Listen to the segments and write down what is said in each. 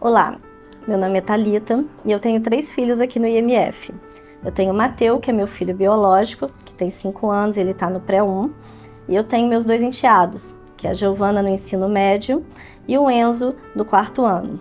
Olá, meu nome é Thalita e eu tenho 3 filhos aqui no IMF. Eu tenho o Mateu, que é meu filho biológico, que tem 5 anos, ele está no pré-1. E eu tenho meus 2 enteados, que é a Giovana no ensino médio e o Enzo no 4º ano.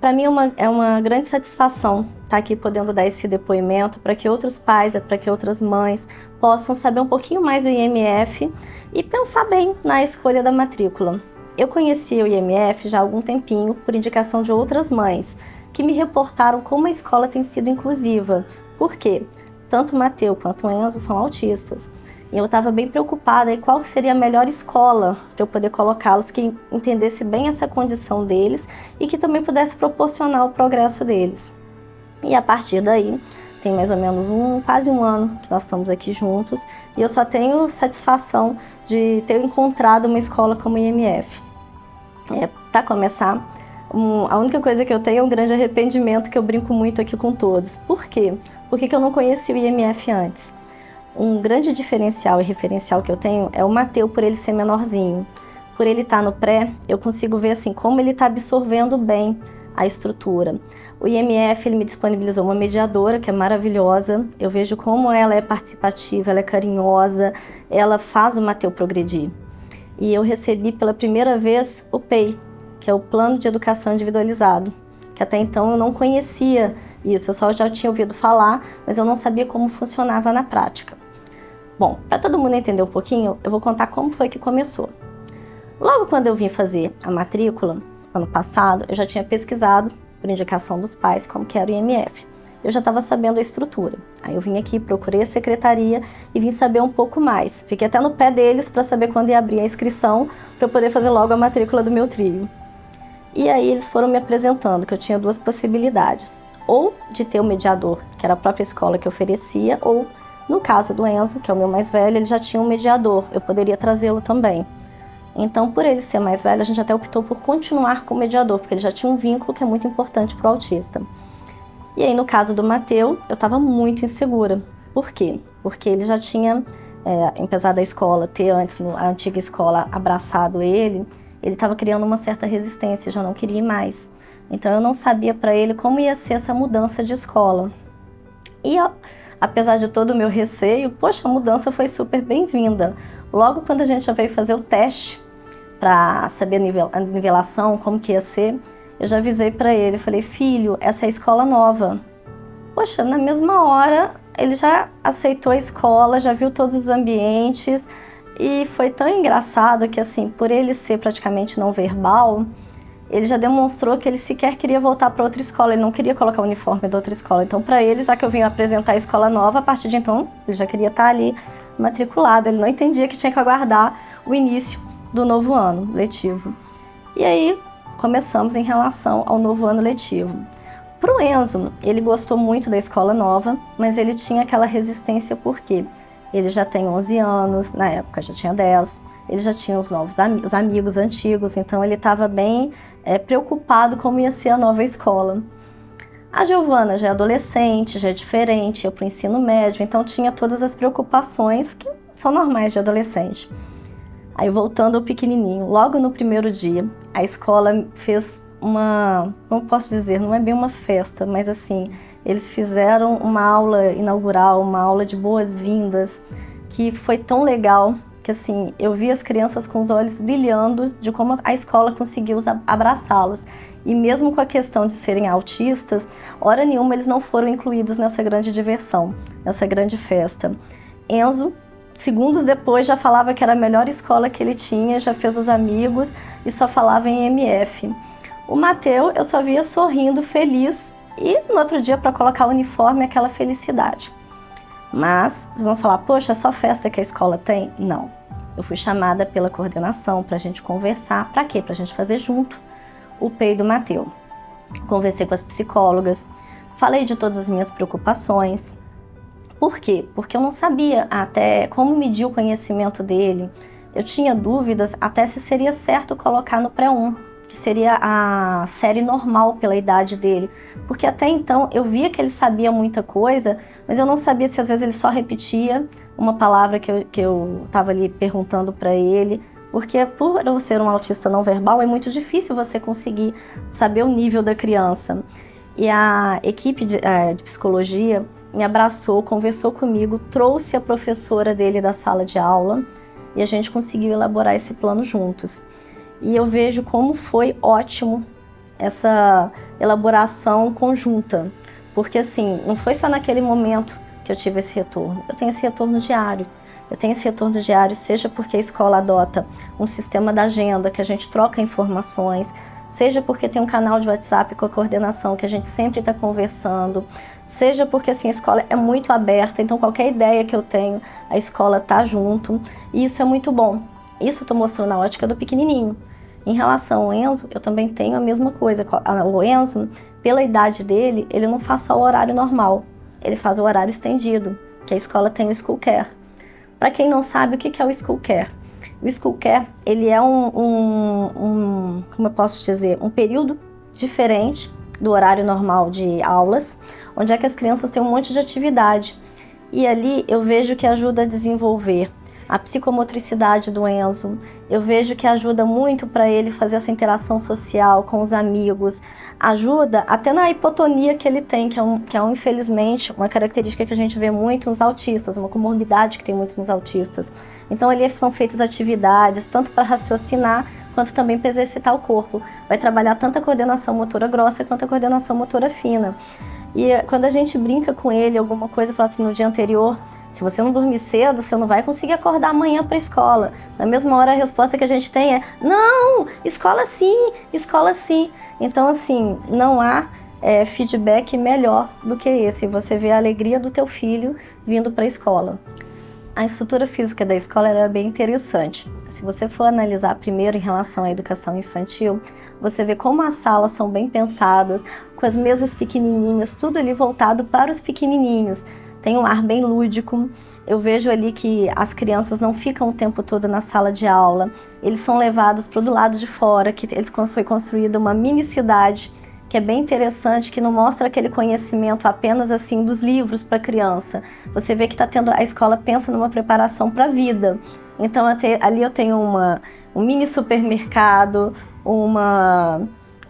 Para mim é uma grande satisfação estar aqui podendo dar esse depoimento para que outros pais, para que outras mães possam saber um pouquinho mais do IMF e pensar bem na escolha da matrícula. Eu conheci o IMF já há algum tempinho por indicação de outras mães que me reportaram como a escola tem sido inclusiva. Por quê? Tanto o Mateu quanto o Enzo são autistas. E eu estava bem preocupada em qual seria a melhor escola para eu poder colocá-los, que entendesse bem essa condição deles e que também pudesse proporcionar o progresso deles. E a partir daí, tem mais ou menos quase um ano que nós estamos aqui juntos e eu só tenho satisfação de ter encontrado uma escola como o IMF. Para começar, a única coisa que eu tenho é um grande arrependimento que eu brinco muito aqui com todos. Por quê? Porque eu não conhecia o IMF antes. Um grande diferencial e referencial que eu tenho é o Mateu, por ele ser menorzinho. Por ele estar no pré, eu consigo ver assim como ele está absorvendo bem a estrutura. O IMF ele me disponibilizou uma mediadora que é maravilhosa. Eu vejo como ela é participativa, ela é carinhosa, ela faz o Mateu progredir. E eu recebi pela primeira vez o PEI, que é o Plano de Educação Individualizado, que até então eu não conhecia isso, eu só já tinha ouvido falar, mas eu não sabia como funcionava na prática. Bom, para todo mundo entender um pouquinho, eu vou contar como foi que começou. Logo quando eu vim fazer a matrícula, ano passado, eu já tinha pesquisado, por indicação dos pais, como que era o IMF. Eu já estava sabendo a estrutura. Aí eu vim aqui, procurei a secretaria e vim saber um pouco mais. Fiquei até no pé deles para saber quando ia abrir a inscrição, para eu poder fazer logo a matrícula do meu trio. E aí eles foram me apresentando que eu tinha 2 possibilidades. Ou de ter o mediador, que era a própria escola que oferecia, ou no caso do Enzo, que é o meu mais velho, ele já tinha um mediador, eu poderia trazê-lo também. Então, por ele ser mais velho, a gente até optou por continuar com o mediador, porque ele já tinha um vínculo que é muito importante para o autista. E aí, no caso do Mateu, eu estava muito insegura. Por quê? Porque ele já tinha, apesar da escola ter antes, a antiga escola, abraçado ele estava criando uma certa resistência, já não queria ir mais. Então, eu não sabia para ele como ia ser essa mudança de escola. E apesar de todo o meu receio, poxa, a mudança foi super bem-vinda. Logo quando a gente já veio fazer o teste para saber a nivelação, como que ia ser, eu já avisei para ele, falei, filho, essa é a escola nova. Poxa, na mesma hora ele já aceitou a escola, já viu todos os ambientes e foi tão engraçado que assim, por ele ser praticamente não verbal, ele já demonstrou que ele sequer queria voltar para outra escola, ele não queria colocar o uniforme da outra escola. Então, para ele, já que eu vim apresentar a escola nova, a partir de então, ele já queria estar ali matriculado. Ele não entendia que tinha que aguardar o início do novo ano letivo. E aí, começamos em relação ao novo ano letivo. Para o Enzo, ele gostou muito da escola nova, mas ele tinha aquela resistência porque ele já tem 11 anos, na época já tinha 10, ele já tinha os novos os amigos antigos, então ele estava bem preocupado como ia ser a nova escola. A Giovana já é adolescente, já é diferente, ia para o ensino médio, então tinha todas as preocupações que são normais de adolescente. Aí voltando ao pequenininho, logo no primeiro dia, a escola fez como posso dizer, não é bem uma festa, mas assim, eles fizeram uma aula inaugural, uma aula de boas-vindas, que foi tão legal, que assim, eu vi as crianças com os olhos brilhando de como a escola conseguiu abraçá-los. E mesmo com a questão de serem autistas, hora nenhuma eles não foram incluídos nessa grande diversão, nessa grande festa. Enzo, segundos depois, já falava que era a melhor escola que ele tinha, já fez os amigos e só falava em MF. O Mateu, eu só via sorrindo, feliz, e no outro dia, para colocar o uniforme, aquela felicidade. Mas, vocês vão falar, poxa, é só festa que a escola tem? Não. Eu fui chamada pela coordenação para a gente conversar. Para quê? Para a gente fazer junto o PEI do Mateu. Conversei com as psicólogas, falei de todas as minhas preocupações. Por quê? Porque eu não sabia até como medir o conhecimento dele. Eu tinha dúvidas até se seria certo colocar no pré-1, que seria a série normal pela idade dele. Porque até então eu via que ele sabia muita coisa, mas eu não sabia se às vezes ele só repetia uma palavra que eu estava ali perguntando para ele, Porque por eu ser um autista não verbal, é muito difícil você conseguir saber o nível da criança. E a equipe de psicologia me abraçou, conversou comigo, trouxe a professora dele da sala de aula e a gente conseguiu elaborar esse plano juntos. E eu vejo como foi ótimo essa elaboração conjunta, porque assim, não foi só naquele momento que eu tive esse retorno, eu tenho esse retorno diário. Eu tenho esse retorno diário, seja porque a escola adota um sistema da agenda, que a gente troca informações, seja porque tem um canal de WhatsApp com a coordenação que a gente sempre está conversando, seja porque assim, a escola é muito aberta, então qualquer ideia que eu tenho, a escola está junto, e isso é muito bom. Isso eu estou mostrando na ótica do pequenininho. Em relação ao Enzo, eu também tenho a mesma coisa. O Enzo, pela idade dele, ele não faz só o horário normal, ele faz o horário estendido, que a escola tem o School Care. Para quem não sabe, o que é o School Care? O School Care, ele é como eu posso dizer, um período diferente do horário normal de aulas, onde é que as crianças têm um monte de atividade. E ali eu vejo que ajuda a desenvolver a psicomotricidade do Enzo, eu vejo que ajuda muito para ele fazer essa interação social com os amigos, ajuda até na hipotonia que ele tem, que é infelizmente, uma característica que a gente vê muito nos autistas, uma comorbidade que tem muito nos autistas. Então ali são feitas atividades, tanto para raciocinar, quanto também para exercitar o corpo. Vai trabalhar tanto a coordenação motora grossa, quanto a coordenação motora fina. E quando a gente brinca com ele, alguma coisa, fala assim, no dia anterior, se você não dormir cedo, você não vai conseguir acordar amanhã para a escola. Na mesma hora, a resposta que a gente tem é, não, escola sim, escola sim. Então, assim, não há feedback melhor do que esse. Você vê a alegria do teu filho vindo para a escola. A estrutura física da escola é bem interessante. Se você for analisar primeiro em relação à educação infantil, você vê como as salas são bem pensadas, com as mesas pequenininhas, tudo ali voltado para os pequenininhos. Tem um ar bem lúdico. Eu vejo ali que as crianças não ficam o tempo todo na sala de aula. Eles são levados para o lado de fora, que foi construída uma mini cidade, que é bem interessante, que não mostra aquele conhecimento apenas assim dos livros para a criança. Você vê que a escola pensa numa preparação para a vida. Então ali eu tenho um mini supermercado,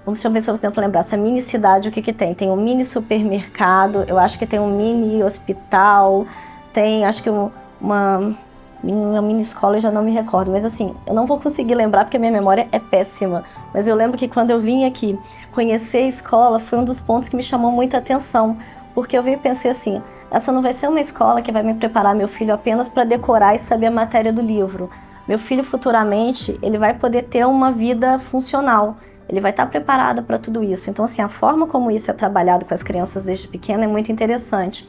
deixa eu ver se eu tento lembrar, essa mini cidade, o que tem? Tem um mini supermercado, eu acho que tem um mini hospital, tem acho que uma mini escola, eu já não me recordo, mas assim, eu não vou conseguir lembrar porque a minha memória é péssima, mas eu lembro que quando eu vim aqui conhecer a escola, foi um dos pontos que me chamou muita atenção, porque eu pensei assim, essa não vai ser uma escola que vai me preparar meu filho apenas para decorar e saber a matéria do livro. Meu filho futuramente, ele vai poder ter uma vida funcional, ele vai estar preparado para tudo isso. Então assim, a forma como isso é trabalhado com as crianças desde pequena é muito interessante.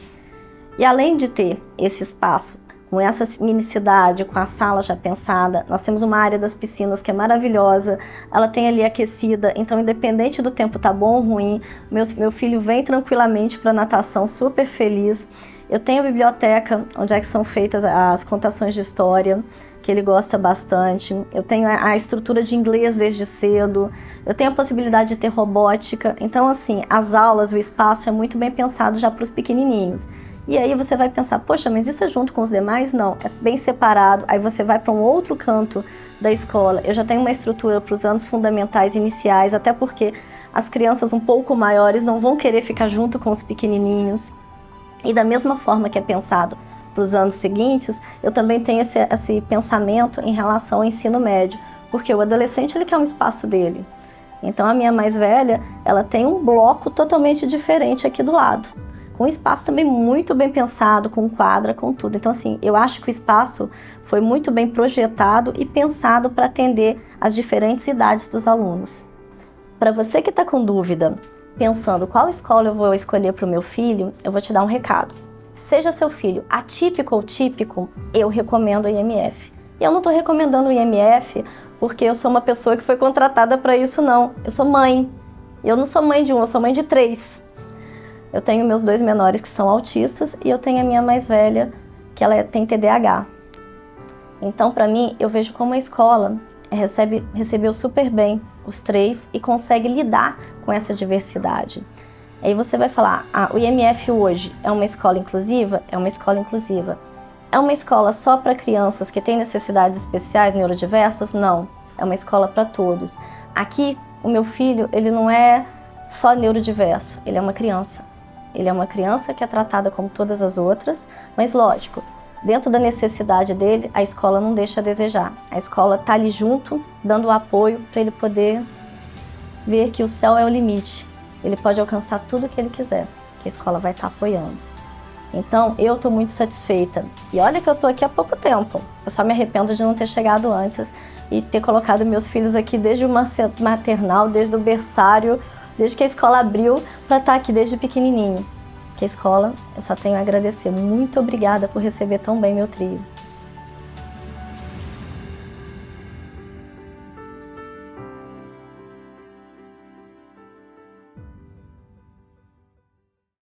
E além de ter esse espaço, com essa minicidade, com a sala já pensada, nós temos uma área das piscinas que é maravilhosa, ela tem ali aquecida, então independente do tempo tá bom ou ruim, meu filho vem tranquilamente para natação, super feliz. Eu tenho a biblioteca, onde é que são feitas as contações de história, que ele gosta bastante. Eu tenho a estrutura de inglês desde cedo, eu tenho a possibilidade de ter robótica, então assim, as aulas, o espaço é muito bem pensado já para os pequenininhos. E aí você vai pensar, poxa, mas isso é junto com os demais? Não, é bem separado. Aí você vai para um outro canto da escola. Eu já tenho uma estrutura para os anos fundamentais iniciais, até porque as crianças um pouco maiores não vão querer ficar junto com os pequenininhos. E da mesma forma que é pensado para os anos seguintes, eu também tenho esse pensamento em relação ao ensino médio, porque o adolescente ele quer um espaço dele. Então a minha mais velha, ela tem um bloco totalmente diferente aqui do lado, com um espaço também muito bem pensado, com quadra, com tudo. Então assim, eu acho que o espaço foi muito bem projetado e pensado para atender as diferentes idades dos alunos. Para você que está com dúvida, pensando qual escola eu vou escolher para o meu filho, eu vou te dar um recado. Seja seu filho atípico ou típico, eu recomendo o IMF. E eu não estou recomendando o IMF porque eu sou uma pessoa que foi contratada para isso, não. Eu sou mãe. Eu não sou mãe de um, eu sou mãe de 3. Eu tenho meus 2 menores que são autistas e eu tenho a minha mais velha, que ela tem TDAH. Então, para mim, eu vejo como a escola recebeu super bem os 3 e consegue lidar com essa diversidade. Aí você vai falar, o IMF hoje é uma escola inclusiva? É uma escola inclusiva. É uma escola só para crianças que têm necessidades especiais, neurodiversas? Não, é uma escola para todos. Aqui, o meu filho, ele não é só neurodiverso, ele é uma criança. Ele é uma criança que é tratada como todas as outras, mas lógico, dentro da necessidade dele, a escola não deixa a desejar. A escola está ali junto, dando o apoio para ele poder ver que o céu é o limite. Ele pode alcançar tudo o que ele quiser, que a escola vai estar apoiando. Então, eu estou muito satisfeita. E olha que eu estou aqui há pouco tempo. Eu só me arrependo de não ter chegado antes e ter colocado meus filhos aqui desde o maternal, desde o berçário, desde que a escola abriu, para estar aqui desde pequenininho. Que a escola, eu só tenho a agradecer. Muito obrigada por receber tão bem meu trio.